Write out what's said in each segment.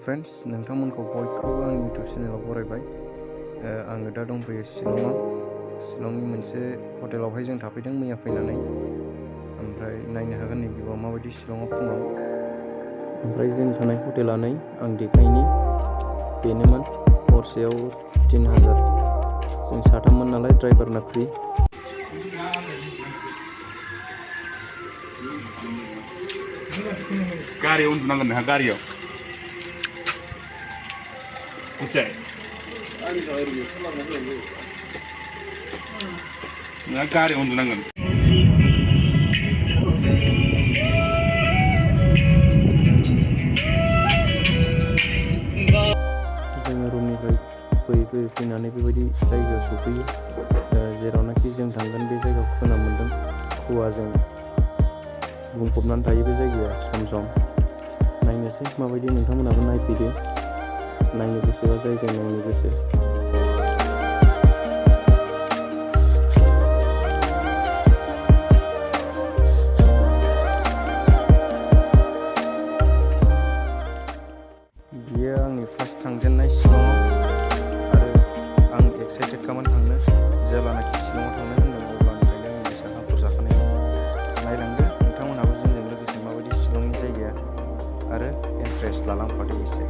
Friends नोंथांमोनखौ बयखौबो आंनि इउट्यूब चेनेलाव बरायबाय। आङो दा दंफैयो शिलंआव। शिलंनि मोनसे हटेलावहाय जों थाफैदों मैया फैनानै। ओमफ्राय नायनो हागोन नै भिउआ माबायदि शिलंआव फुङाव। ओमफ्राय जों थानाय हटेला नै आं देखायनि बेनोमोन हरसेयाव 3000। जों साथाममोन नालाय ड्राइभारना फ्रि। गारियाव उन्दुनांगोन नोंहा गारियाव मिथिबाय नोंहा गारियाव उन्दुनांगोन। जोङो रुमनिफ्राय फैनानै बेबायदि जायगायाव सफैयो जेरावनाखि जों थांगोन बे जायगाखौ खोनानो मोन्दों खुवाजों बुंफबनानै थायो बे जायगाया सम सम। नायनोसै माबायदि नोंथांमोनाबो नायफैदो नायनो गोसोबा जायजों नायनो गोसो। बियो आंनि फार्स्ट थांजेननाय शिलंआव आरो आं एक्साइटेडखामोन थांनो। जेब्लानाखि शिलंआव थांनो होनदों अब्लानिफ्रायनो आंनि गोसोआ हाखुर जाखानाय। नायलांदो नोंथांमोनहाबो जोंजों लोगोसे माबायदि शिलंनि जायगाया आरो इन्ट्रेस्ट लालांफादो एसे।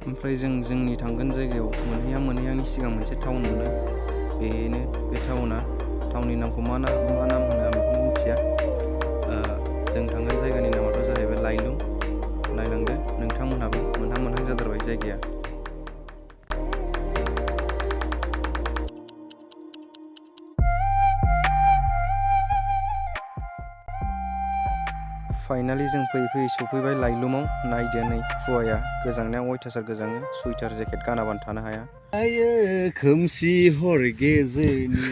ओमफ्राय जों जोंनि थांगोन जायगायाव मोनहैहांनि सिगां मोनसे टाउन मोनो। बेनो बे टाउननि नामखौ मा नाम होनो आं बेखौ मिथिया। जों थांगोन जायगानि नामाथ' जाहैबाय लाइलुम। नायलांदो नोंथांमोनहाबो मोनहां जाथारबाय जायगाया। फाइनालि जों फैयै सफैबाय लाइलुमाव। नायदो नै खुवाया गोजांनाया अयथासार गोजाङो। सुइटार जेकेट गानाबानो थानो हाया। खोमसि हर गेजेरनि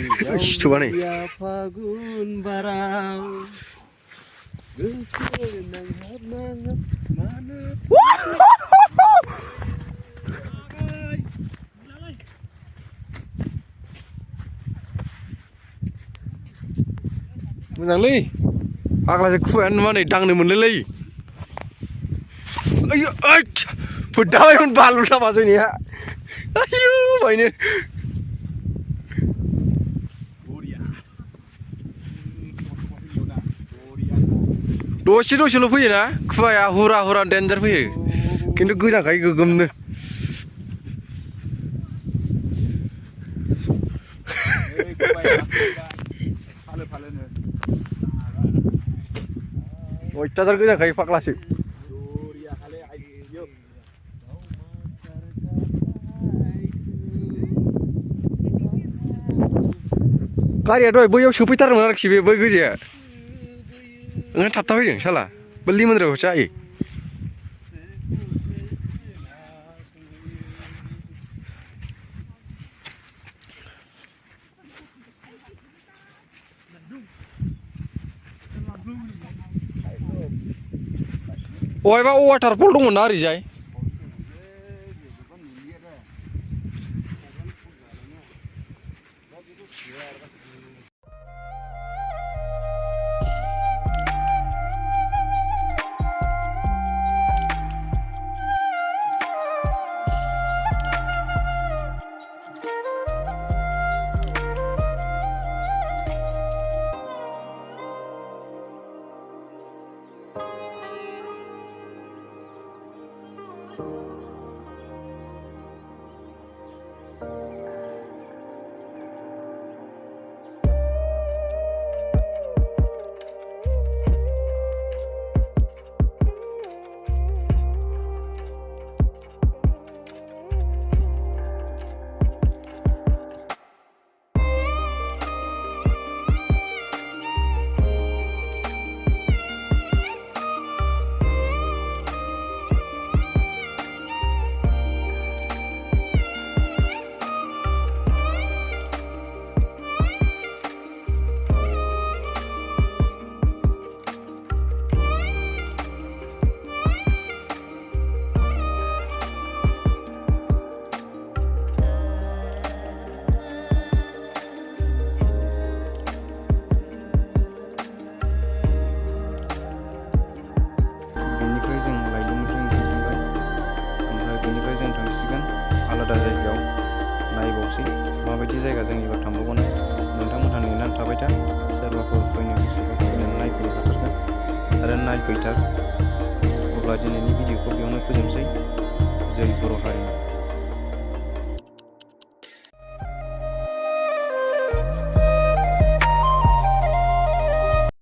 फागुन बाराव गोसो नांहाब मानो मोजांलै फाग्लासो खुवायानो नुवा नै दांनो मोनलायलै। आयु फोदाबायमोन बानलु थाबा जोंनिया। आयु बायनो दसेल' फैयोना खुवाया हुरा डेन्जार फैयो खिन्थु गोजांखायो गोगोमनो। अयथासार गोजांखायो फाग्लासो। गारिया दहाय बैयाव सोफैथारमोन आरोखि बै गोजाया ओंखायनो थाबथाफैदों साला बै लिमोनद्रायावसो जायो। बहायबा वाटारफल दंमोन ना ओरैजाय। मोनसे जायगा जों एबार थांबावगोन नोंथांमोनहा नेनानै थाबाय था सोरबाफोर फैनो गोसोबा फैनानै नायफैनो हाथारगोन आरो नायफैथार अब्ला दिनैनि भिडिअखौ बेयावनो फोजोबसै जै बर'